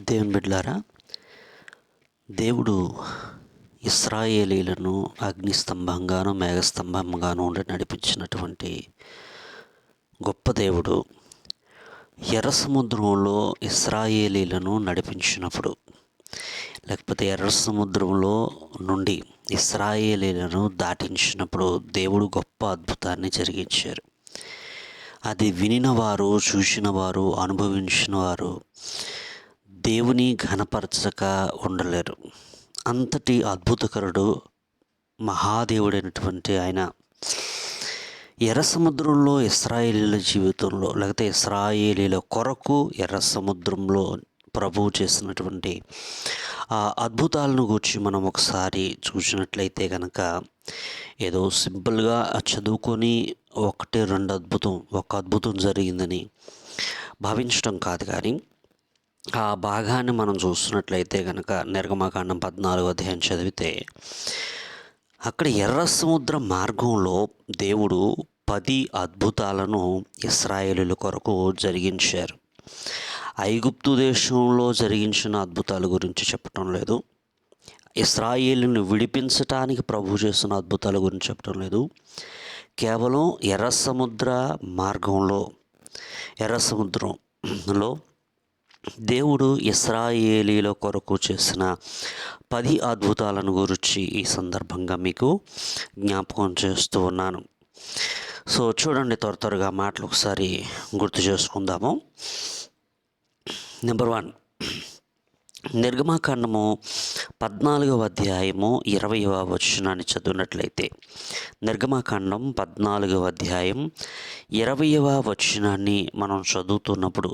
దేవుని బిడ్డలారా, దేవుడు ఇశ్రాయేలీలను అగ్నిస్తంభంగాను మేఘస్తంభంగాను ఉండి నడిపించినటువంటి గొప్ప దేవుడు. ఎర్ర సముద్రంలో ఇశ్రాయేలీలను నడిపించినప్పుడు, లేకపోతే ఎర్ర సముద్రంలో నుండి ఇశ్రాయేలీలను దాటించినప్పుడు దేవుడు గొప్ప అద్భుతాన్ని జరిగించారు. అది వినినవారు, చూసినవారు, అనుభవించిన వారు దేవుని ఘనపరచక ఉండలేరు. అంతటి అద్భుతకరుడు, మహాదేవుడైనటువంటి ఆయన ఎర్ర సముద్రంలో ఇశ్రాయేలీల జీవితంలో, లేకపోతే ఇశ్రాయేలీల కొరకు ఎర్ర సముద్రంలో ప్రభువు చేసినటువంటి ఆ అద్భుతాలను గురించి మనం ఒకసారి చూసినట్లయితే కనుక, ఏదో సింపుల్గా చదువుకొని ఒక అద్భుతం జరిగిందని భావించడం కాదు. కానీ ఆ భాగాన్ని మనం చూస్తున్నట్లయితే కనుక నిర్గమకాండం 14వ అధ్యాయం చదివితే, అక్కడ ఎర్ర సముద్ర మార్గంలో దేవుడు 10 అద్భుతాలను ఇశ్రాయేలీల కొరకు జరిగించారు. ఐగుప్తు దేశంలో జరిగించిన అద్భుతాల గురించి చెప్పటం లేదు, ఇశ్రాయేలును విడిపించటానికి ప్రభు చేసిన అద్భుతాల గురించి చెప్పటం లేదు. కేవలం ఎర్ర సముద్ర మార్గంలో, ఎర్ర సముద్రంలో దేవుడు ఇశ్రాయేలీల కొరకు చేసిన 10 అద్భుతాలను గురించి ఈ సందర్భంగా మీకు జ్ఞాపకం చేస్తూ ఉన్నాను. సో చూడండి, త్వరగా మాటలు ఒకసారి గుర్తు చేసుకుందాము. నెంబర్ 1, నిర్గమకాండము 14వ అధ్యాయము 20వ వచనాన్ని చదివినట్లయితే, నిర్గమకాండం 14వ అధ్యాయం 20వ వచనాన్ని మనం చదువుతున్నప్పుడు,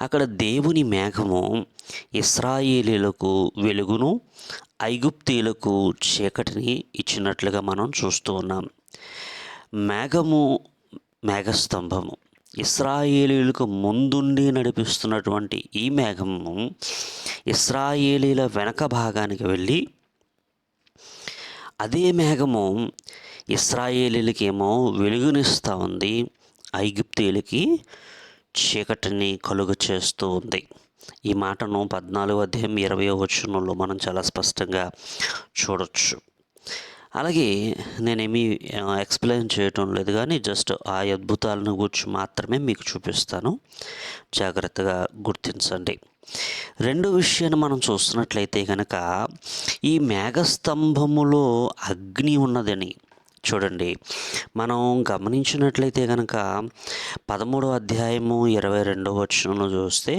అక్కడ దేవుని మేఘము ఇశ్రాయేలీలకు వెలుగును, ఐగుప్తీయులకు చీకటిని ఇచ్చినట్లుగా మనం చూస్తూ ఉన్నాం. మేఘస్తంభము ఇశ్రాయేలీలకు ముందుండి నడిపిస్తున్నటువంటి ఈ మేఘము ఇశ్రాయేలీల వెనక భాగానికి వెళ్ళి, అదే మేఘము ఇశ్రాయేలీలకేమో వెలుగునిస్తూ ఉంది, ఐగుప్తీయులకి చీకటిని కలుగ చేస్తూ ఉంది. ఈ మాటను 14వ అధ్యాయం 20వ వచనంలో మనం చాలా స్పష్టంగా చూడొచ్చు. అలాగే నేనేమి ఎక్స్ప్లెయిన్ చేయటం లేదు, కానీ జస్ట్ ఆ అద్భుతాలను గురించి మాత్రమే మీకు చూపిస్తాను, జాగ్రత్తగా గుర్తించండి. రెండో విషయాన్ని మనం చూస్తున్నట్లయితే కనుక, ఈ మేఘస్తంభములో అగ్ని ఉన్నదని చూడండి. మనం గమనించినట్లయితే కనుక 13వ అధ్యాయము 22వ వచనంలో చూస్తే,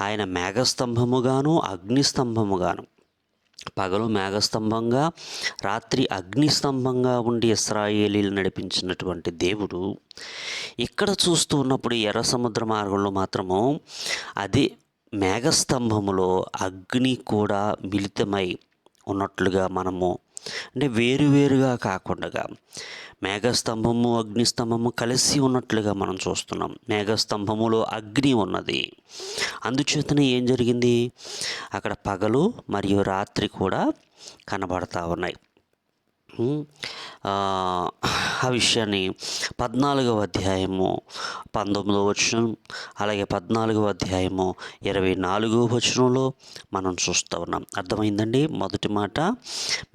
ఆయన మేఘస్తంభముగాను అగ్నిస్తంభముగాను, పగలు మేఘస్తంభంగా రాత్రి అగ్నిస్తంభంగా ఉండి ఇశ్రాయేలీలు నడిపించినటువంటి దేవుడు ఇక్కడ చూస్తూ ఉన్నప్పుడు ఎర్ర సముద్ర మార్గంలో మాత్రము అదే మేఘస్తంభములో అగ్ని కూడా మిళితమై ఉన్నట్లుగా మనము, అంటే వేరువేరుగా కాకుండా మేఘస్తంభము అగ్నిస్తంభము కలిసి ఉన్నట్లుగా మనం చూస్తున్నాం. మేఘస్తంభములో అగ్ని ఉన్నది, అందుచేతనే ఏం జరిగింది, అక్కడ పగలు మరియు రాత్రి కూడా కనబడతా ఉన్నాయి. ఆ విషయాన్ని 14వ అధ్యాయము 19వ వచనం, అలాగే 14వ అధ్యాయము 24వ వచనంలో మనం చూస్తూ ఉన్నాం. అర్థమైందండి? మొదటి మాట,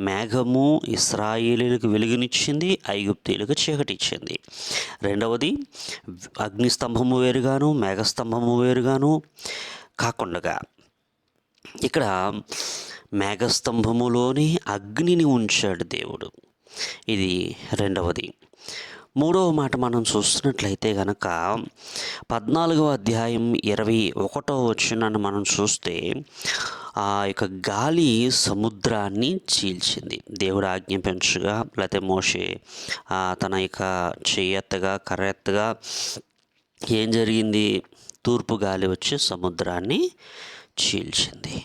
మేఘము ఇశ్రాయేలీలకు వెలుగునిచ్చింది, ఐగుప్తీయులకు చీకటి ఇచ్చింది. రెండవది, అగ్నిస్తంభము వేరుగాను మేఘస్తంభము వేరుగాను కాకుండా ఇక్కడ మేఘస్తంభములోని అగ్నిని ఉంచాడు దేవుడు. ఇది రెండవది. మూడవ మాట మనం చూస్తున్నట్లయితే కనుక 14వ అధ్యాయం 21వ వచనాన్ని మనం చూస్తే, ఆ యొక్క గాలి సముద్రాన్ని చీల్చింది. దేవుడు ఆజ్ఞాపించగా, లేకపోతే మోషే తన యొక్క చెయ్యెత్తగా కర్రెత్తగా ఏం జరిగింది, తూర్పు గాలి వచ్చి సముద్రాన్ని చీల్చింది.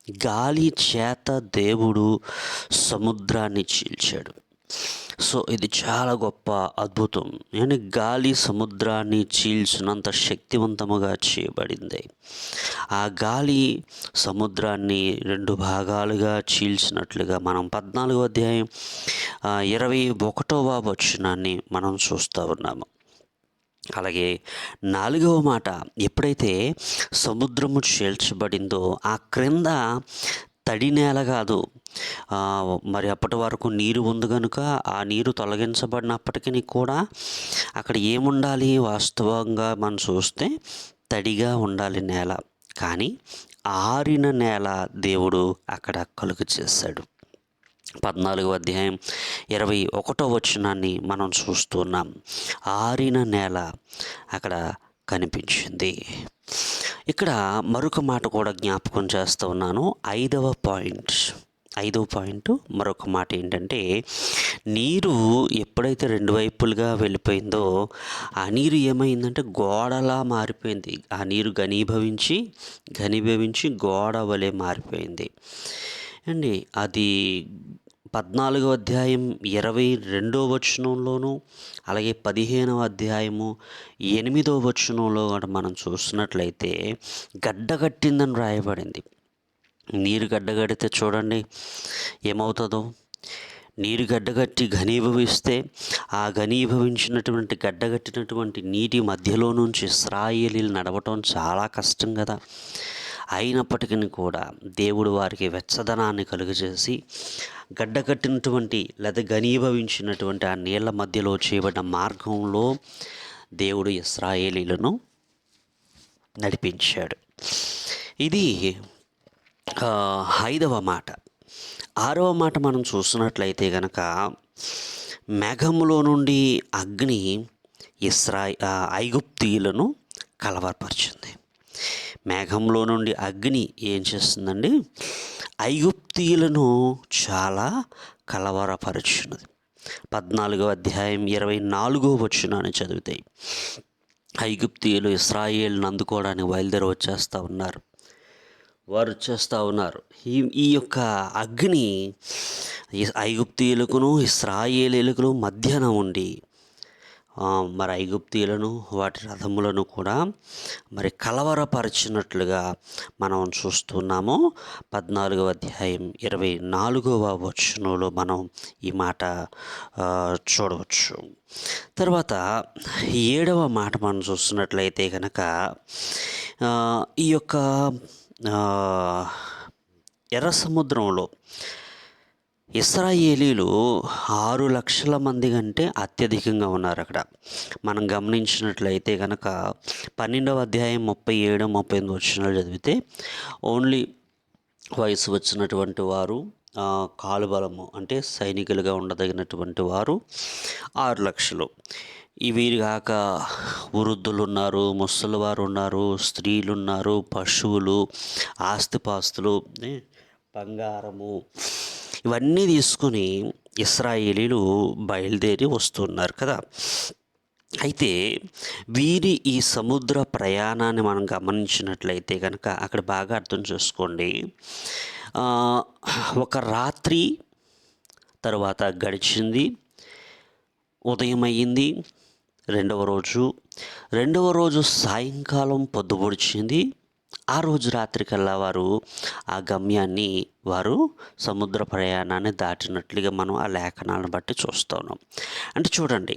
గాలి చేత దేవుడు సముద్రాన్ని చీల్చాడు. సో ఇది చాలా గొప్ప అద్భుతం. అంటే గాలి సముద్రాన్ని చీల్చినంత శక్తివంతముగా చేయబడింది. ఆ గాలి సముద్రాన్ని 2 భాగాలుగా చీల్చినట్లుగా మనం 14వ అధ్యాయం 21వ వచనాన్ని మనం చూస్తూ ఉన్నాము. అలాగే 4వ మాట, ఎప్పుడైతే సముద్రము చీల్చబడిందో ఆ క్రింద తడి నేల కాదు, మరి అప్పటి వరకు నీరు ఉంది కనుక ఆ నీరు తొలగించబడినప్పటికీ కూడా అక్కడ ఏముండాలి, వాస్తవంగా మనం చూస్తే తడిగా ఉండాలి నేల. కానీ ఆరిన నేల దేవుడు అక్కడ కలుగు చేశాడు. 14వ అధ్యాయం 21వ వచనాన్ని మనం చూస్తున్నాం. ఆరిన నేల అక్కడ కనిపించింది. ఇక్కడ మరొక మాట కూడా జ్ఞాపకం చేస్తూ ఉన్నాను. ఐదవ పాయింట్ మరొక మాట ఏంటంటే, నీరు ఎప్పుడైతే రెండు వైపులుగా వెళ్ళిపోయిందో ఆ నీరు ఏమైందంటే గోడలా మారిపోయింది. ఆ నీరు ఘనీభవించి గోడ వలె మారిపోయింది అండి. అది 14వ అధ్యాయం 22వ వచనంలోను, అలాగే 15వ అధ్యాయము 8వ వచనంలో కూడా మనం చూసినట్లయితే గడ్డగట్టిందని రాయబడింది. నీరు గడ్డగడితే చూడండి ఏమవుతుందో. నీరు గడ్డగట్టి ఘనీభవిస్తే ఆ గడ్డగట్టినటువంటి నీటి మధ్యలో నుంచి ఇశ్రాయేలీలు నడవటం చాలా కష్టం కదా. అయినప్పటికీ కూడా దేవుడు వారికి వెచ్చదనాన్ని కలుగజేసి గడ్డకట్టినటువంటి లేదా ఘనీభవించినటువంటి ఆ నీళ్ల మధ్యలో చేయబడిన మార్గంలో దేవుడు ఇశ్రాయేలీలను నడిపించాడు. ఇది 5వ మాట. 6వ మాట మనం చూసినట్లయితే కనుక, మేఘములో నుండి అగ్ని ఐగుప్తీయులను కలవరపరిచింది. మేఘంలో నుండి అగ్ని ఏం చేస్తుందండి, ఐగుప్తీయులను చాలా కలవరపరుచున్నది. 14వ అధ్యాయం 24వ వచనాన్ని చదివితే ఐగుప్తీయులు ఇశ్రాయేలును అందుకోవడానికి బయలుదేరి వారు వచ్చేస్తూ ఉన్నారు. ఈ యొక్క అగ్ని ఐగుప్తీయులకును ఇశ్రాయేలీయులకు మధ్యన ఉండి మరి ఐగుప్తీయులను వాటి రథములను కూడా మరి కలవరపరిచినట్లుగా మనం చూస్తున్నాము. 14వ అధ్యాయం 24వ వచనంలో మనం ఈ మాట చూడవచ్చు. తర్వాత 7వ మాట మనం చూస్తున్నట్లయితే కనుక, ఈ యొక్క ఎర్ర సముద్రంలో ఇశ్రాయేలీలు 6 లక్షల మంది కంటే అత్యధికంగా ఉన్నారు. అక్కడ మనం గమనించినట్లయితే కనుక 12వ అధ్యాయం 37, 38 వచనాలు చదివితే ఓన్లీ వయసు వచ్చినటువంటి వారు, కాలుబలము అంటే సైనికులుగా ఉండదగినటువంటి వారు 6 లక్షలు. వీరు కాక వృద్ధులు ఉన్నారు, ముసలివారు ఉన్నారు, స్త్రీలు ఉన్నారు, పశువులు, ఆస్తిపాస్తులు, బంగారము, ఇవన్నీ తీసుకొని ఇశ్రాయేలీలు బయలుదేరి వస్తున్నారు కదా. అయితే వీరి ఈ సముద్ర ప్రయాణాన్ని మనం గమనించినట్లయితే కనుక అక్కడ బాగా అర్థం చేసుకోండి. ఒక రాత్రి తర్వాత గడిచింది, ఉదయం అయ్యింది. రెండవ రోజు సాయంకాలం పొద్దుపొడిచింది. ఆ రోజు రాత్రికల్లా వారు ఆ గమ్యాన్ని, వారు సముద్ర ప్రయాణాన్ని దాటినట్లుగా మనం ఆ లేఖనాలను బట్టి చూస్తూ ఉన్నాం. అంటే చూడండి,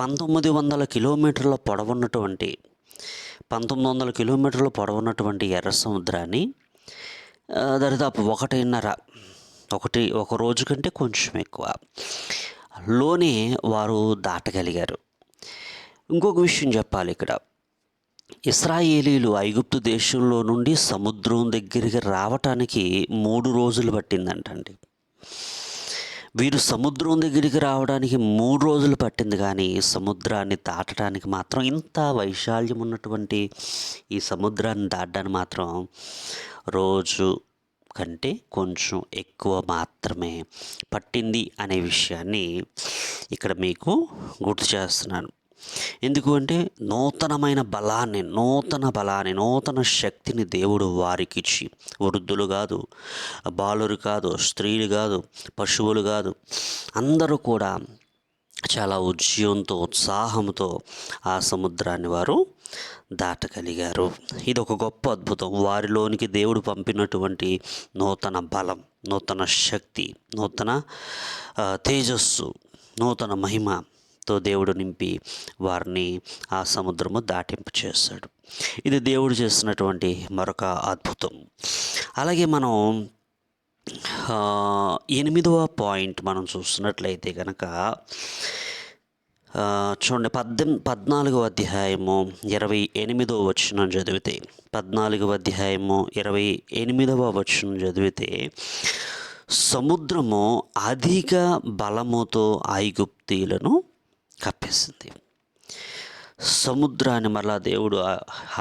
1900 కిలోమీటర్ల పొడవున్నటువంటి ఎర్ర సముద్రాన్ని దరిదాపు ఒక రోజు కంటే కొంచెం ఎక్కువ లోనే వారు దాటగలిగారు. ఇంకొక విషయం చెప్పాలి ఇక్కడ, ఇశ్రాయేలీలు ఐగుప్తు దేశంలో నుండి సముద్రం దగ్గరికి రావటానికి 3 రోజులు పట్టిందంటండి. వీరు సముద్రం దగ్గరికి రావడానికి 3 రోజులు పట్టింది, కానీ సముద్రాన్ని దాటడానికి మాత్రం, ఇంత వైశాల్యం ఉన్నటువంటి ఈ సముద్రాన్ని దాటడానికి మాత్రం రోజు కంటే కొంచెం ఎక్కువ మాత్రమే పట్టింది అనే విషయాన్ని ఇక్కడ మీకు గుర్తు చేస్తున్నాను. ఎందుకు అంటే నూతన శక్తిని దేవుడు వారికి ఇచ్చి, వృద్ధులు కాదు, బాలురు కాదు, స్త్రీలు కాదు, పశువులు కాదు, అందరూ కూడా చాలా ఉత్సాహంతో ఆ సముద్రాన్ని వారు దాటగలిగారు. ఇది ఒక గొప్ప అద్భుతం. వారిలోనికి దేవుడు పంపినటువంటి నూతన బలం, నూతన శక్తి, నూతన తేజస్సు, నూతన మహిమ దేవుడు నింపి వారిని ఆ సముద్రము దాటింపు చేశాడు. ఇది దేవుడు చేసినటువంటి మరొక అద్భుతం. అలాగే మనం 8వ పాయింట్ మనం చూస్తున్నట్లయితే కనుక చూడండి, 14వ అధ్యాయము 28వ వచనం చదివితే, 14వ అధ్యాయము 28వ వచనం చదివితే, సముద్రము అధిక బలముతో ఐగుప్తీయులను కప్పేసింది. సముద్రాన్ని మరలా దేవుడు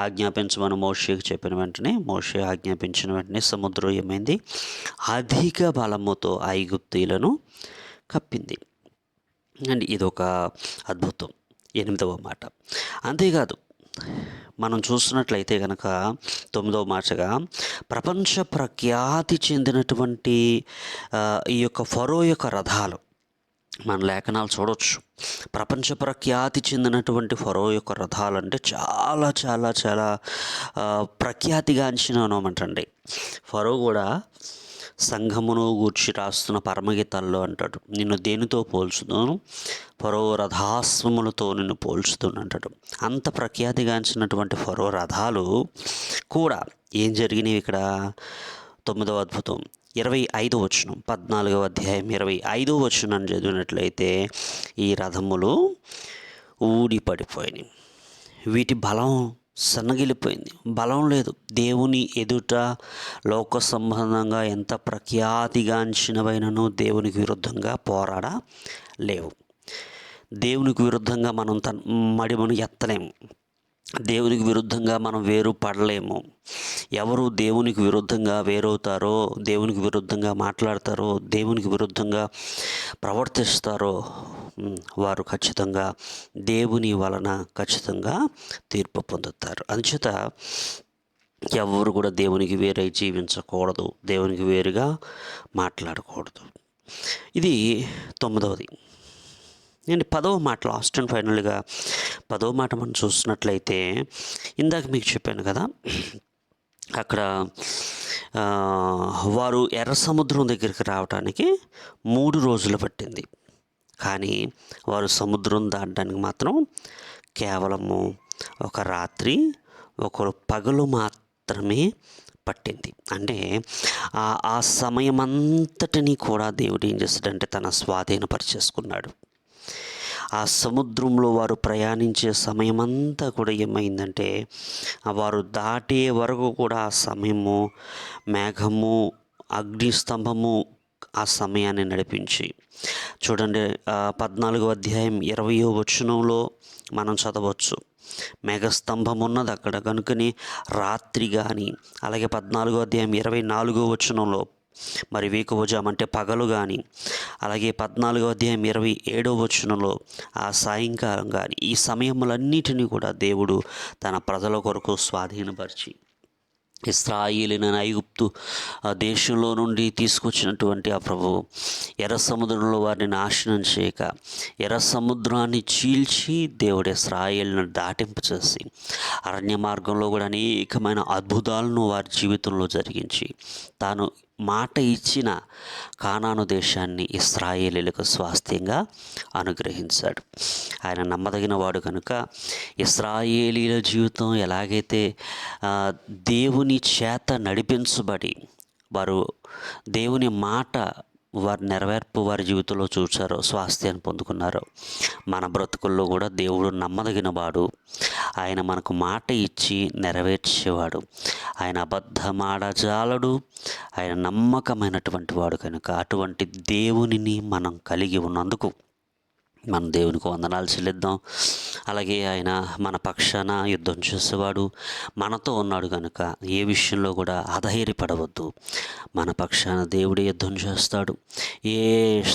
ఆజ్ఞాపించమని మోషేకి చెప్పిన వెంటనే, మోషే ఆజ్ఞాపించిన వెంటనే సముద్రం ఏమైంది? అధిక బలముతో ఐగుప్తీయులను కప్పింది. అండ్ ఇదొక అద్భుతం, 8వ మాట. అంతేకాదు, మనం చూస్తున్నట్లయితే కనుక 9వ మాటగా, ప్రపంచ ప్రఖ్యాతి చెందినటువంటి ఈ యొక్క ఫరో యొక్క రథాలు మన లేఖనాలు చూడవచ్చు. ప్రపంచ ప్రఖ్యాతి చెందినటువంటి ఫరో యొక్క రథాలు అంటే చాలా చాలా చాలా ప్రఖ్యాతిగాంచిన అనమాటండి. ఫరో కూడా సంఘమును గూర్చి రాస్తున్న పరమగీతాల్లో అంటాడు, నిన్ను దేనితో పోల్చుతాను? ఫరో రథాశ్వములతో నిన్ను పోల్చుతాను అంటాడు. అంత ప్రఖ్యాతిగాంచినటువంటి ఫరో రథాలు కూడా ఏం జరిగినాయి ఇక్కడ? 9వ అద్భుతం 25వ వచనం, 14వ అధ్యాయం 25వ వచనం చదివినట్లయితే, ఈ రథములు ఊడి పడిపోయినాయి, వీటి బలం సన్నగిలిపోయింది, బలం లేదు. దేవుని ఎదుట లోక సంబంధంగా ఎంత ప్రఖ్యాతిగాంచినవైనను దేవునికి విరుద్ధంగా పోరాడలేవు. దేవునికి విరుద్ధంగా మనం మడిమను ఎత్తలేము. దేవునికి విరుద్ధంగా మనం వేరు పడలేము. ఎవరు దేవునికి విరుద్ధంగా వేరవుతారో, దేవునికి విరుద్ధంగా మాట్లాడతారో, దేవునికి విరుద్ధంగా ప్రవర్తిస్తారో వారు ఖచ్చితంగా దేవుని వలన ఖచ్చితంగా తీర్పు పొందుతారు. అందుచేత ఎవరు కూడా దేవునికి వేరై జీవించకూడదు, దేవునికి వేరుగా మాట్లాడకూడదు. ఇది 9వది. నేను 10వ మాట, లాస్ట్ అండ్ ఫైనల్గా 10వ మాట మనం చూసినట్లయితే, ఇందాక మీకు చెప్పాను కదా, అక్కడ వారు ఎర్ర సముద్రం దగ్గరికి రావడానికి 3 రోజులు పట్టింది. కానీ వారు సముద్రం దాటడానికి మాత్రం కేవలము ఒక రాత్రి, ఒక పగలు మాత్రమే పట్టింది. అంటే ఆ సమయమంతటిని కూడా దేవుడు ఏం చేస్తాడంటే తన స్వాధీనపరిచేసుకున్నాడు. ఆ సముద్రంలో వారు ప్రయాణించే సమయమంతా కూడా ఏమైందంటే, వారు దాటే వరకు కూడా ఆ సమయము, మేఘము, అగ్నిస్తంభము ఆ సమయాన్ని నడిపించి, చూడండి 14వ అధ్యాయం 20వ వచనంలో మనం చదవచ్చు, మేఘస్తంభం ఉన్నది అక్కడ కనుకని రాత్రి కానీ, అలాగే 14వ అధ్యాయం 24వ వచనంలో మరి వేకువజాము అంటే పగలు కానీ, అలాగే 14వ అధ్యాయం 27వ వచనంలో ఆ సాయంకాలం కానీ, ఈ సమయములన్నిటినీ కూడా దేవుడు తన ప్రజల కొరకు స్వాధీనపరిచి, ఇశ్రాయేలును ఐగుప్తు దేశంలో నుండి తీసుకొచ్చినటువంటి ఆ ప్రభువు ఎర్ర సముద్రంలో వారిని నాశనం చేయక, ఎర్ర సముద్రాన్ని చీల్చి దేవుడు ఇశ్రాయేలును దాటింపు చేసి, అరణ్య మార్గంలో కూడా అనేకమైన అద్భుతాలను వారి జీవితంలో జరిగించి, తాను మాట ఇచ్చిన కానాను దేశాన్ని ఇశ్రాయేలీయులకు స్వాస్థ్యంగా అనుగ్రహించాడు. ఆయన నమ్మదగిన వాడు కనుక ఇశ్రాయేలీయుల జీవితం ఎలాగైతే దేవుని చేత నడిపించబడి వారు దేవుని మాట వారి నెరవేర్పు వారి జీవితంలో చూచారో, స్వాస్థ్యాన్ని పొందుకున్నారో, మన బ్రతుకుల్లో కూడా దేవుడు నమ్మదగిన వాడు. ఆయన మనకు మాట ఇచ్చి నెరవేర్చేవాడు. ఆయన అబద్ధమాడజాలడు. ఆయన నమ్మకమైనటువంటి వాడు కనుక అటువంటి దేవునిని మనం కలిగి ఉన్నందుకు మనం దేవునికి వందనాలు చెల్లిద్దాం. అలాగే ఆయన మన పక్షాన యుద్ధం చేసేవాడు, మనతో ఉన్నాడు కనుక ఏ విషయంలో కూడా అధైర్యపడవద్దు. మన పక్షాన దేవుడే యుద్ధం చేస్తాడు. ఏ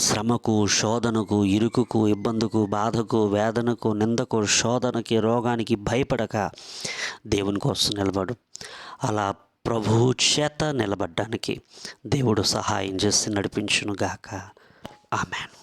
శ్రమకు, శోధనకు, ఇరుకుకు, ఇబ్బందుకు, బాధకు, వేదనకు, నిందకు, శోధనకి, రోగానికి భయపడక దేవుని కోసం నిలబడు. అలా ప్రభువు చేత నిలబడ్డానికి దేవుడు సహాయం చేసి నడిపించునుగాక. ఆమేన్.